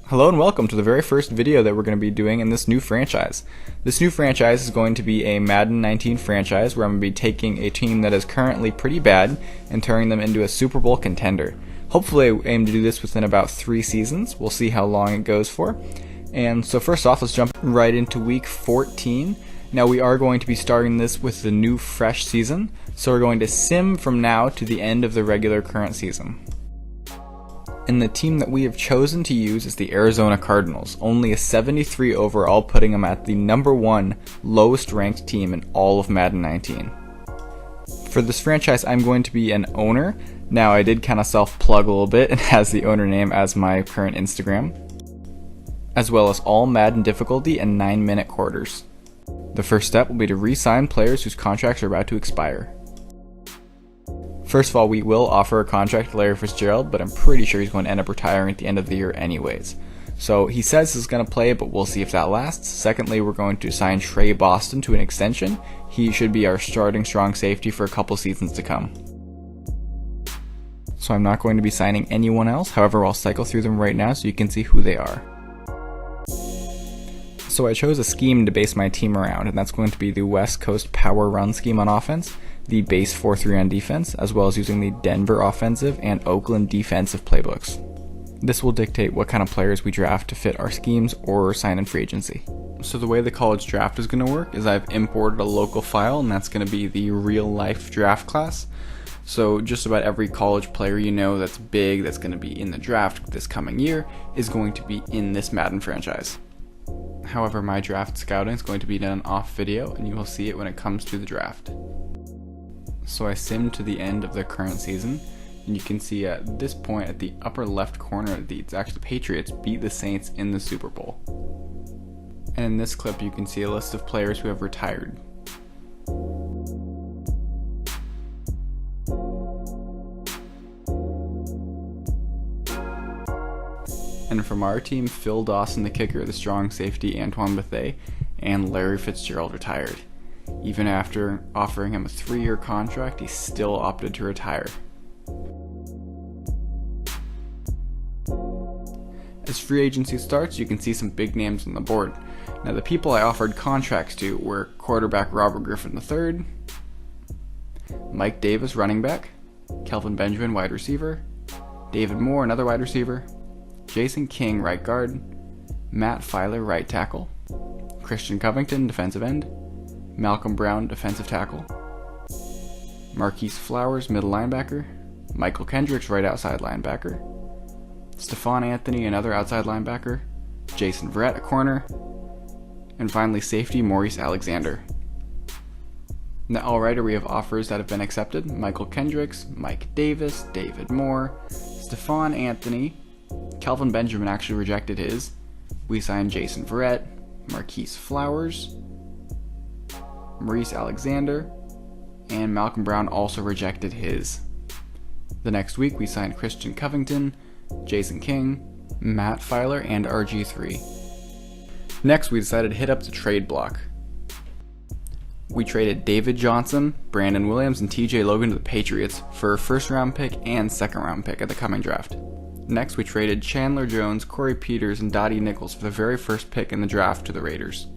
Hello and welcome to the very first video that we're going to be doing in this new franchise. This new franchise is going to be a Madden 19 franchise where I'm going to be taking a team that is currently pretty bad and turning them into a Super Bowl contender. Hopefully I aim to do this within about 3 seasons. We'll see how long it goes for. And so first off, let's jump right into week 14. Now we are going to be starting this with the new fresh season, so we're going to sim from now to the end of the regular current season. And the team that we have chosen to use is the Arizona Cardinals, only a 73 overall, putting them at the number 1 lowest ranked team in all of Madden 19. For this franchise, I'm going to be an owner. Now I did kind of self-plug a little bit and has the owner name as my current Instagram, as well as all Madden difficulty and 9-minute quarters. The first step will be to re-sign players whose contracts are about to expire. First of all, we will offer a contract to Larry Fitzgerald, but I'm pretty sure he's going to end up retiring at the end of the year anyways. So he says he's going to play, but we'll see if that lasts. Secondly, we're going to sign Trey Boston to an extension. He should be our starting strong safety for a couple seasons to come. So I'm not going to be signing anyone else. However, I'll cycle through them right now so you can see who they are. So I chose a scheme to base my team around, and that's going to be the West Coast power run scheme on offense, the base 4-3 on defense, as well as using the Denver offensive and Oakland defensive playbooks. This will dictate what kind of players we draft to fit our schemes or sign in free agency. So the way the college draft is going to work is I've imported a local file, and that's going to be the real life draft class. So just about every college player you know that's big, that's going to be in the draft this coming year, is going to be in this Madden franchise. However, my draft scouting is going to be done off video, and you will see it when it comes to the draft. So I simmed to the end of the current season, and you can see at this point at the upper left corner, the Patriots beat the Saints in the Super Bowl. And in this clip you can see a list of players who have retired. And from our team, Phil Dawson the kicker, the strong safety Antoine Bethea, and Larry Fitzgerald retired. Even after offering him a 3-year contract, he still opted to retire. As free agency starts, you can see some big names on the board. Now the people I offered contracts to were quarterback Robert Griffin III, Mike Davis running back, Kelvin Benjamin wide receiver, David Moore another wide receiver, Jason King right guard, Matt Filer right tackle, Christian Covington defensive end, Malcolm Brown defensive tackle, Marquise Flowers middle linebacker, Michael Kendricks right outside linebacker, Stephon Anthony another outside linebacker, Jason Verrett a corner, and finally safety Maurice Alexander. Now alright, we have offers that have been accepted: Michael Kendricks, Mike Davis, David Moore, Stephon Anthony, Kelvin Benjamin actually rejected his. We signed Jason Verrett, Marquise Flowers, Maurice Alexander, and Malcolm Brown also rejected his. The next week we signed Christian Covington, Jason King, Matt Filer, and RG3. Next we decided to hit up the trade block. We traded David Johnson, Brandon Williams, and TJ Logan to the Patriots for a first round pick and second round pick at the coming draft. Next we traded Chandler Jones, Corey Peters, and Dottie Nichols for the very first pick in the draft to the Raiders.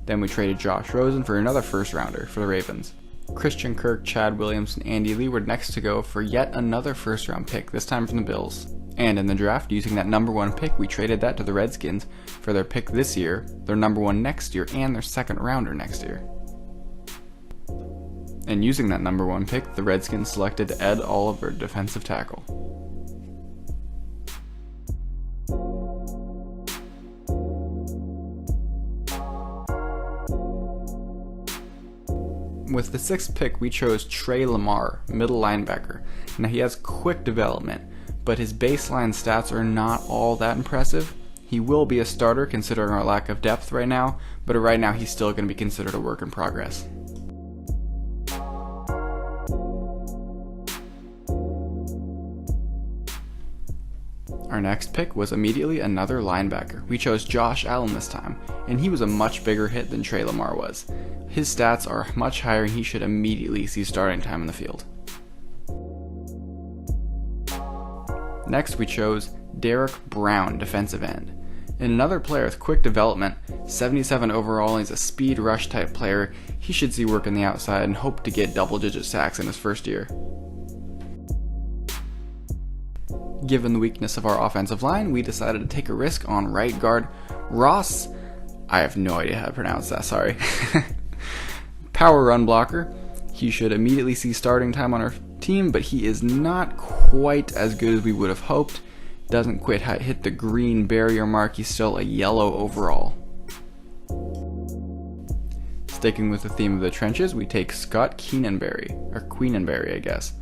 Then we traded Josh Rosen for another first rounder for the Ravens. Christian Kirk, Chad Williams, and Andy Lee were next to go for yet another first round pick, this time from the Bills. And in the draft, using that number 1 pick, we traded that to the Redskins for their pick this year, their number 1 next year, and their second rounder next year. And using that number 1 pick, the Redskins selected Ed Oliver, defensive tackle. With the 6th pick, we chose Trey Lamar, middle linebacker. Now he has quick development, but his baseline stats are not all that impressive. He will be a starter considering our lack of depth right now, but right now he's still going to be considered a work in progress. Our next pick was immediately another linebacker. We chose Josh Allen this time, and he was a much bigger hit than Trey Lamar was. His stats are much higher and he should immediately see starting time in the field. Next we chose Derek Brown, defensive end. And another player with quick development, 77 overall, he's a speed rush type player. He should see work on the outside and hope to get double-digit sacks in his first year. Given the weakness of our offensive line, we decided to take a risk on right guard Ross. I have no idea how to pronounce that, sorry. Power run blocker. He should immediately see starting time on our team, but he is not quite as good as we would have hoped. Doesn't quite hit the green barrier mark. He's still a yellow overall. Sticking with the theme of the trenches, we take Scott Queenanberry, I guess.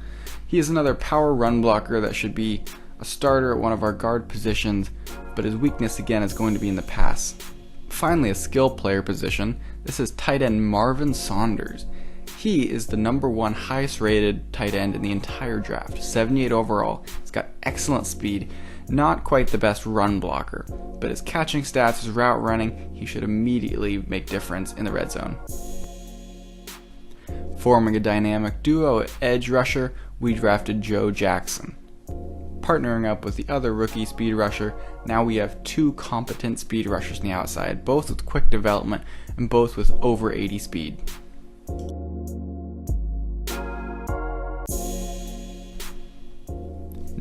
He is another power run blocker that should be a starter at one of our guard positions, but his weakness again is going to be in the pass. Finally, a skill player position. This is tight end Marvin Saunders. He is the #1 highest rated tight end in the entire draft, 78 overall. He's got excellent speed, not quite the best run blocker, but his catching stats, his route running, he should immediately make difference in the red zone. Forming a dynamic duo at edge rusher, we drafted Joe Jackson. Partnering up with the other rookie speed rusher, now we have 2 competent speed rushers on the outside, both with quick development and both with over 80 speed.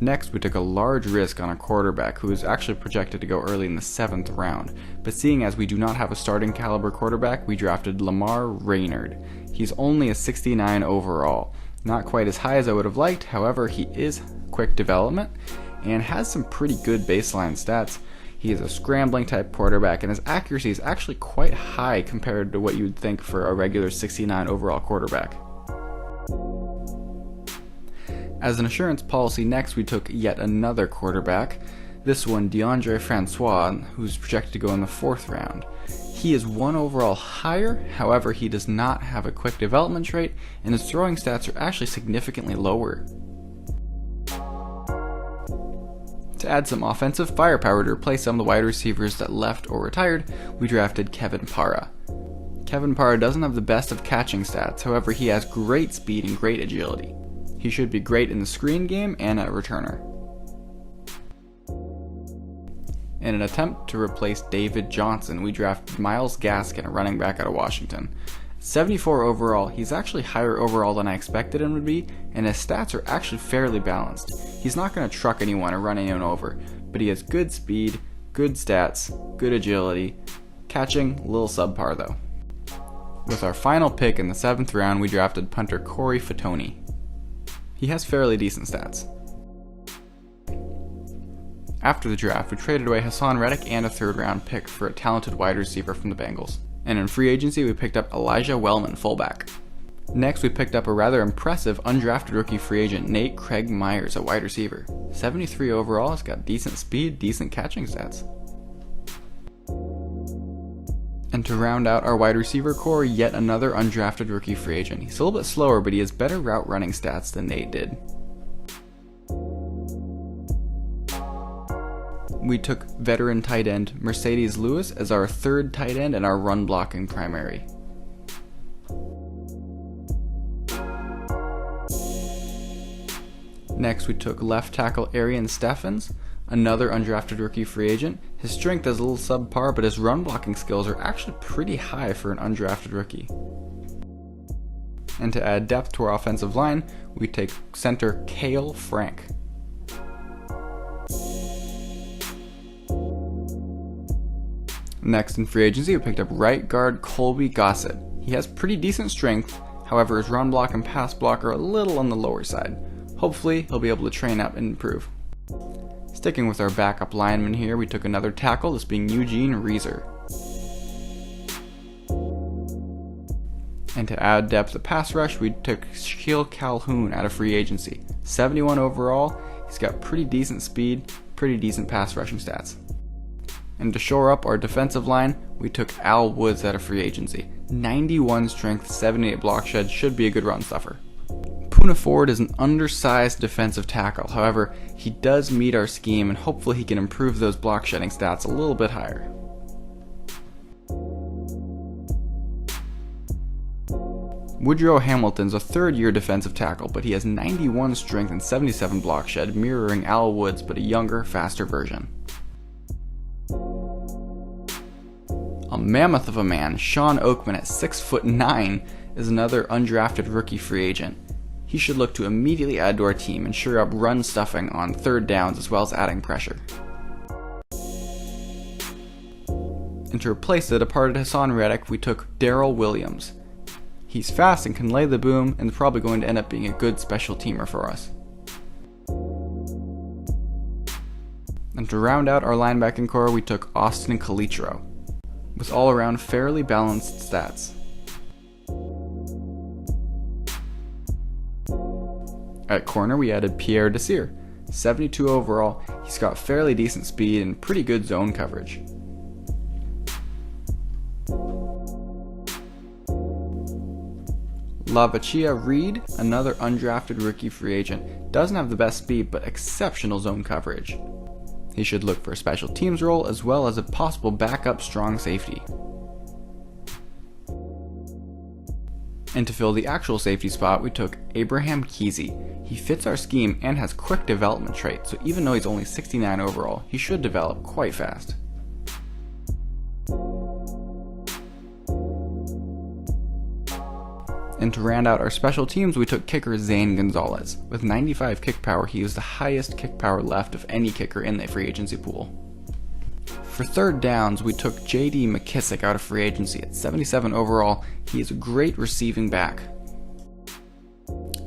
Next, we took a large risk on a quarterback who is actually projected to go early in the 7th round, but seeing as we do not have a starting caliber quarterback, we drafted Lamar Raynard. He's only a 69 overall. Not quite as high as I would have liked, however, he is quick development and has some pretty good baseline stats. He is a scrambling type quarterback and his accuracy is actually quite high compared to what you would think for a regular 69 overall quarterback. As an assurance policy, next we took yet another quarterback, this one DeAndre Francois, who's projected to go in the 4th round. He is 1 overall higher, however he does not have a quick development trait and his throwing stats are actually significantly lower. To add some offensive firepower to replace some of the wide receivers that left or retired, we drafted Kevin Parra. Kevin Parra doesn't have the best of catching stats, however he has great speed and great agility. He should be great in the screen game and at returner. In an attempt to replace David Johnson, we drafted Myles Gaskin, a running back out of Washington. 74 overall, he's actually higher overall than I expected him to be, and his stats are actually fairly balanced. He's not going to truck anyone or run anyone over, but he has good speed, good stats, good agility. Catching, a little subpar though. With our final pick in the 7th round, we drafted punter Corey Fatoni. He has fairly decent stats. After the draft, we traded away Hassan Reddick and a 3rd round pick for a talented wide receiver from the Bengals. And in free agency, we picked up Elijah Wellman, fullback. Next, we picked up a rather impressive undrafted rookie free agent, Nate Craig Myers, a wide receiver. 73 overall, he's got decent speed, decent catching stats. And to round out our wide receiver core, yet another undrafted rookie free agent. He's a little bit slower, but he has better route running stats than Nate did. We took veteran tight end Mercedes Lewis as our 3rd tight end and our run blocking primary. Next, we took left tackle Arian Steffens, another undrafted rookie free agent. His strength is a little subpar, but his run blocking skills are actually pretty high for an undrafted rookie. And to add depth to our offensive line, we take center Cale Frank. Next in free agency, we picked up right guard Colby Gossett. He has pretty decent strength, however his run block and pass block are a little on the lower side. Hopefully, he'll be able to train up and improve. Sticking with our backup lineman here, we took another tackle, this being Eugene Reeser. And to add depth to pass rush, we took Shaquille Calhoun out of free agency. 71 overall, he's got pretty decent speed, pretty decent pass rushing stats. And to shore up our defensive line, we took Al Woods out of free agency. 91 strength, 78 block shed, should be a good run stuffer. Poona Ford is an undersized defensive tackle, however, he does meet our scheme and hopefully he can improve those block shedding stats a little bit higher. Woodrow Hamilton's a 3rd-year defensive tackle, but he has 91 strength and 77 block shed, mirroring Al Woods but a younger, faster version. A mammoth of a man, Sean Oakman at 6'9", is another undrafted rookie free agent. He should look to immediately add to our team and sure up run stuffing on third downs as well as adding pressure. And to replace the departed Hassan Reddick, we took Darrell Williams. He's fast and can lay the boom and is probably going to end up being a good special teamer for us. And to round out our linebacking core, we took Austin Calitro, with all around fairly balanced stats. At corner, we added Pierre Desir, 72 overall. He's got fairly decent speed and pretty good zone coverage. Lavachia Reed, another undrafted rookie free agent, doesn't have the best speed but exceptional zone coverage. He should look for a special teams role as well as a possible backup strong safety. And to fill the actual safety spot, we took Abraham Kesey. He fits our scheme and has quick development traits, so even though he's only 69 overall, he should develop quite fast. And to round out our special teams, we took kicker Zane Gonzalez. With 95 kick power, he is the highest kick power left of any kicker in the free agency pool. For third downs, we took J.D. McKissick out of free agency at 77 overall. He is a great receiving back.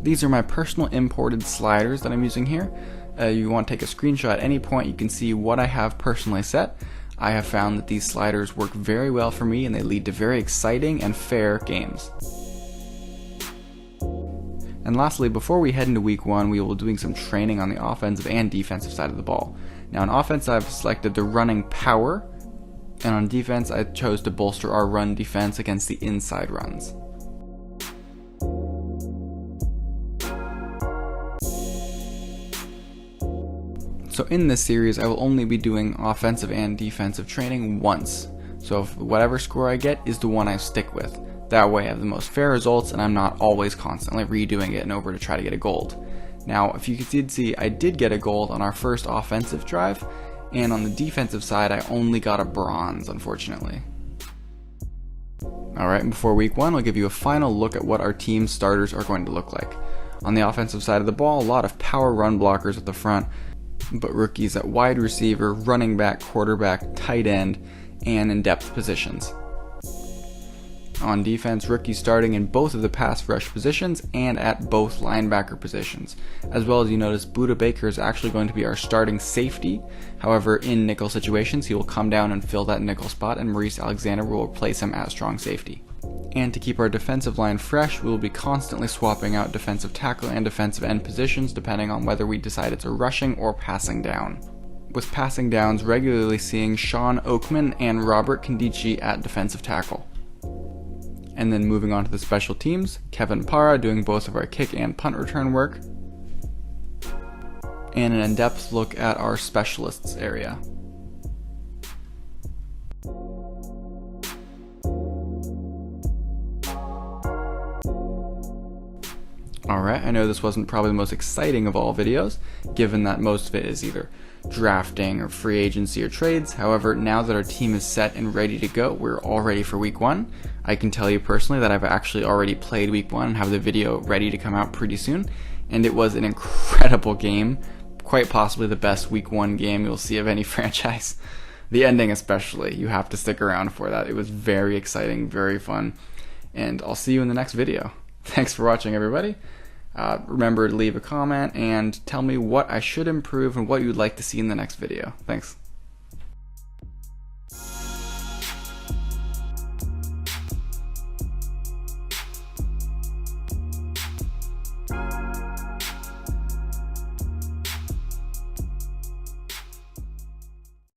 These are my personal imported sliders that I'm using here. You want to take a screenshot at any point, you can see what I have personally set. I have found that these sliders work very well for me and they lead to very exciting and fair games. And lastly, before we head into week 1, we will be doing some training on the offensive and defensive side of the ball. Now on offense, I've selected the running power, and on defense, I chose to bolster our run defense against the inside runs. So in this series, I will only be doing offensive and defensive training once. So if whatever score I get is the one I stick with. That way I have the most fair results and I'm not always constantly redoing it in order to try to get a gold. Now, if you did see, I did get a gold on our first offensive drive, and on the defensive side, I only got a bronze, unfortunately. Alright, and before week 1, I'll give you a final look at what our team starters are going to look like. On the offensive side of the ball, a lot of power run blockers at the front, but rookies at wide receiver, running back, quarterback, tight end, and in depth positions. On defense, rookies starting in both of the pass rush positions and at both linebacker positions. As well as you notice, Buda Baker is actually going to be our starting safety. However, in nickel situations, he will come down and fill that nickel spot, and Maurice Alexander will replace him as strong safety. And to keep our defensive line fresh, we will be constantly swapping out defensive tackle and defensive end positions depending on whether we decide it's a rushing or passing down. With passing downs regularly seeing Sean Oakman and Robert Kondichi at defensive tackle. And then moving on to the special teams, Kevin Parra doing both of our kick and punt return work, and an in-depth look at our specialists area. Alright, I know this wasn't probably the most exciting of all videos, given that most of it is either drafting or free agency or trades. However, now that our team is set and ready to go, we're all ready for week 1. I can tell you personally that I've actually already played week 1 and have the video ready to come out pretty soon, and it was an incredible game, quite possibly the best week 1 game you'll see of any franchise. The ending especially, you have to stick around for that. It was very exciting, very fun, and I'll see you in the next video. Thanks for watching, everybody. Remember to leave a comment and tell me what I should improve and what you'd like to see in the next video. Thanks.